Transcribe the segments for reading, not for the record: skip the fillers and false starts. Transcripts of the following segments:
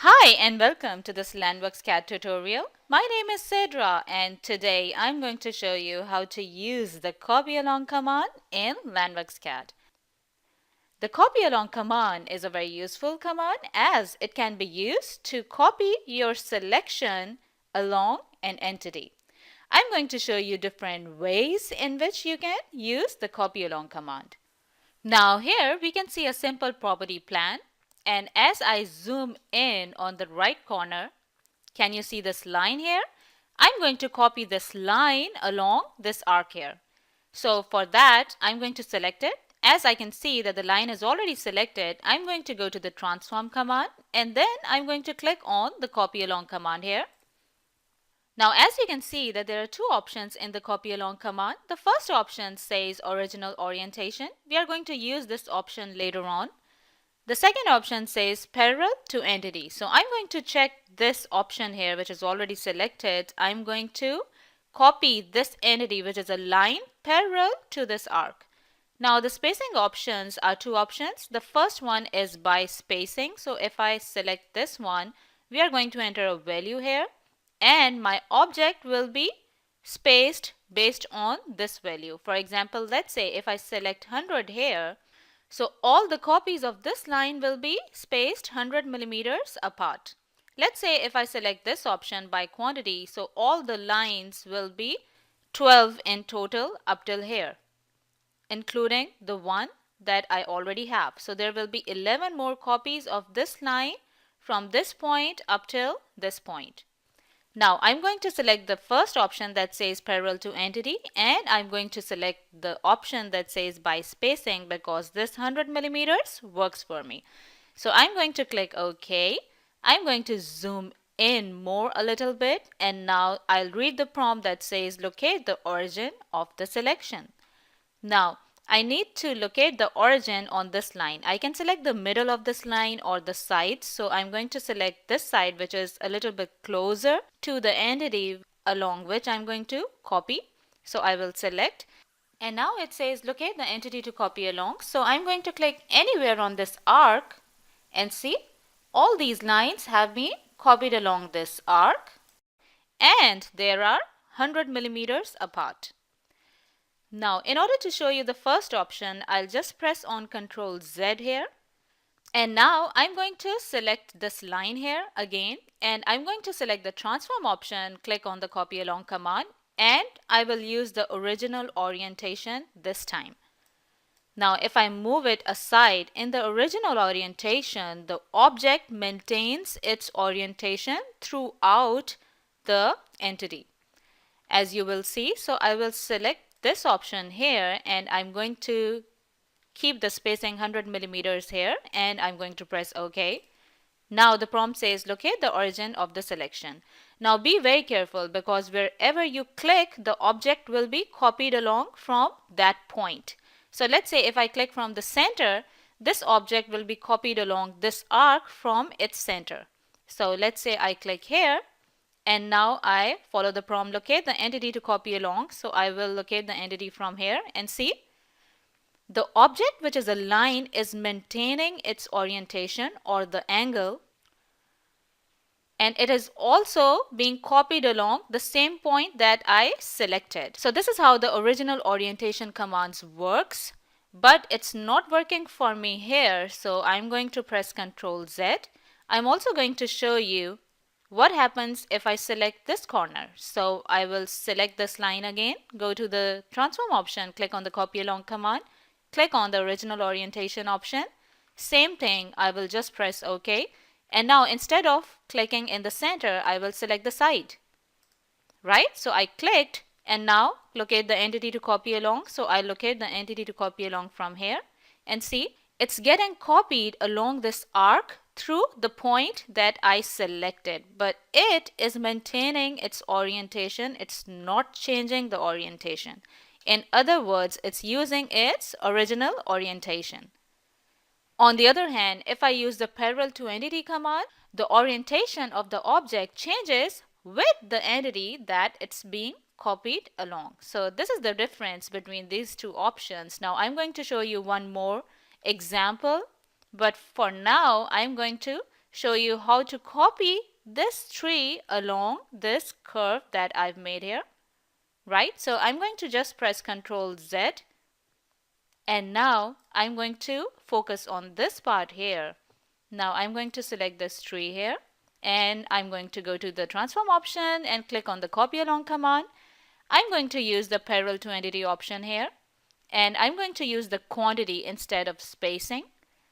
Hi and welcome to this LANDWorksCAD tutorial. My name is Cedra and today I'm going to show you how to use the copy along command in LANDWorksCAD. The copy along command is a very useful command as it can be used to copy your selection along an entity. I'm going to show you different ways in which you can use the copy along command. Now here we can see a simple property plan, and as I zoom in on the right corner, can you see this line here? I'm going to copy this line along this arc here. So for that, I'm going to select it. As I can see that the line is already selected, I'm going to go to the transform command and then I'm going to click on the copy along command here. Now as you can see that there are two options in the copy along command. The first option says original orientation. We are going to use this option later on. The second option says parallel to entity. So I'm going to check this option here which is already selected. I'm going to copy this entity which is a line parallel to this arc. Now the spacing options are two options. The first one is by spacing. So if I select this one, we are going to enter a value here and my object will be spaced based on this value. For example, let's say if I select 100 here, so all the copies of this line will be spaced 100 millimeters apart. Let's say if I select this option by quantity, so all the lines will be 12 in total up till here, including the one that I already have. So there will be 11 more copies of this line from this point up till this point. Now I'm going to select the first option that says parallel to entity and I'm going to select the option that says by spacing because this 100 millimeters works for me. So I'm going to click OK. I'm going to zoom in more a little bit and now I'll read the prompt that says locate the origin of the selection. Now I need to locate the origin on this line. I can select the middle of this line or the sides. So I'm going to select this side which is a little bit closer to the entity along which I'm going to copy. So I will select and now it says locate the entity to copy along. So I'm going to click anywhere on this arc and see all these lines have been copied along this arc and there are 100 millimeters apart. Now, in order to show you the first option, I'll just press on Ctrl Z here. And now I'm going to select this line here again. And I'm going to select the transform option, click on the copy along command. And I will use the original orientation this time. Now, if I move it aside, in the original orientation, the object maintains its orientation throughout the entity. As you will see, so I will select this option here and I'm going to keep the spacing 100 millimeters here and I'm going to press OK. Now the prompt says locate the origin of the selection. Now be very careful because wherever you click, the object will be copied along from that point. So let's say if I click from the center, this object will be copied along this arc from its center. So let's say I click here. And now I follow the prompt locate the entity to copy along. So I will locate the entity from here and see the object which is a line is maintaining its orientation or the angle and it is also being copied along the same point that I selected. So this is how the original orientation commands works, but it's not working for me here. So I'm going to press Ctrl Z. I'm also going to show you what happens if I select this corner. So I will select this line again, go to the transform option, click on the copy along command, click on the original orientation option. Same thing, I will just press OK. And now instead of clicking in the center, I will select the side. Right? So I clicked and now locate the entity to copy along. So I locate the entity to copy along from here and see it's getting copied along this arc through the point that I selected, but it is maintaining its orientation. It's not changing the orientation. In other words, it's using its original orientation. On the other hand, if I use the parallel to entity command, the orientation of the object changes with the entity that it's being copied along. So this is the difference between these two options. Now I'm going to show you one more example, but for now I'm going to show you how to copy this tree along this curve that I've made here, right? So I'm going to just press Ctrl Z, and now I'm going to focus on this part here. Now I'm going to select this tree here, and I'm going to go to the transform option and click on the copy along command. I'm going to use the parallel to entity option here, and I'm going to use the quantity instead of spacing.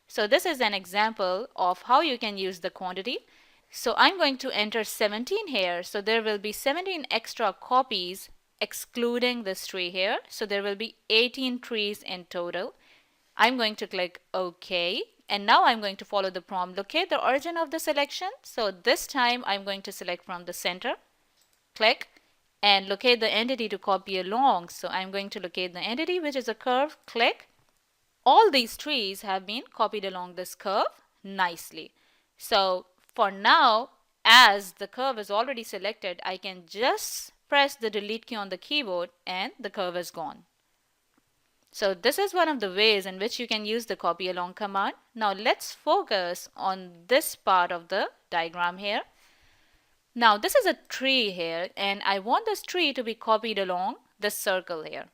So this is an example of how you can use the quantity. So I'm going to enter 17 here. So there will be 17 extra copies excluding this tree here. So there will be 18 trees in total. I'm going to click OK. And now I'm going to follow the prompt. Locate the origin of the selection. So this time I'm going to select from the center. Click. And locate the entity to copy along. So I'm going to locate the entity, which is a curve. Click. All these trees have been copied along this curve nicely. So for now, as the curve is already selected, I can just press the delete key on the keyboard and the curve is gone. So this is one of the ways in which you can use the copy along command. Now let's focus on this part of the diagram here. Now this is a tree here, and I want this tree to be copied along this circle here.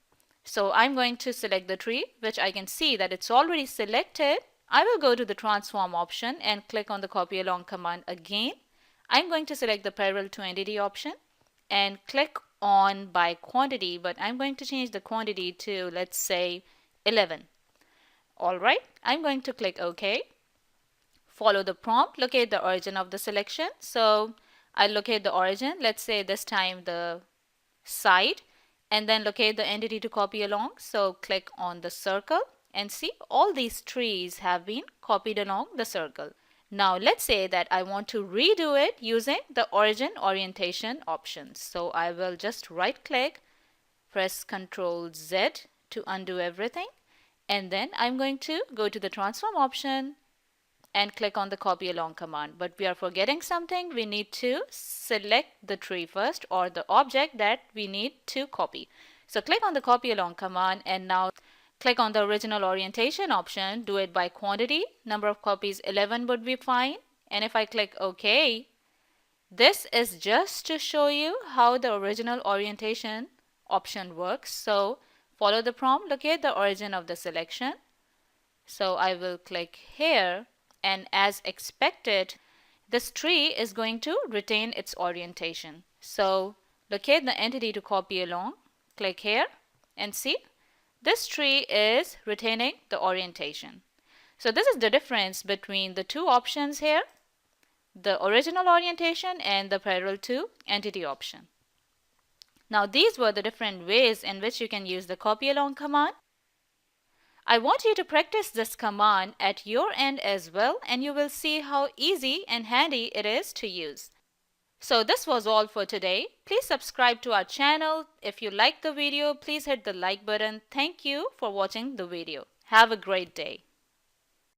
So I'm going to select the tree, which I can see that it's already selected. I will go to the transform option and click on the copy along command again. I'm going to select the parallel to entity option and click on by quantity, but I'm going to change the quantity to, let's say, 11. Alright, I'm going to click OK. Follow the prompt, locate the origin of the selection. So I'll locate the origin, let's say this time the side, and then locate the entity to copy along. So click on the circle and see all these trees have been copied along the circle. Now let's say that I want to redo it using the origin orientation options. So I will just right click, press Ctrl Z to undo everything, and then I'm going to go to the transform option and click on the copy along command. But we are forgetting something. We need to select the tree first, or the object that we need to copy. So click on the copy along command and now click on the original orientation option. Do it by quantity. Number of copies 11 would be fine. And if I click OK, this is just to show you how the original orientation option works. So follow the prompt, locate the origin of the selection. So I will click here, and as expected, this tree is going to retain its orientation. So locate the entity to copy along, click here, and see this tree is retaining the orientation. So this is the difference between the two options here, the original orientation and the parallel to entity option. Now these were the different ways in which you can use the copy along command. I want you to practice this command at your end as well, and you will see how easy and handy it is to use. So this was all for today. Please subscribe to our channel. If you liked the video, please hit the like button. Thank you for watching the video. Have a great day.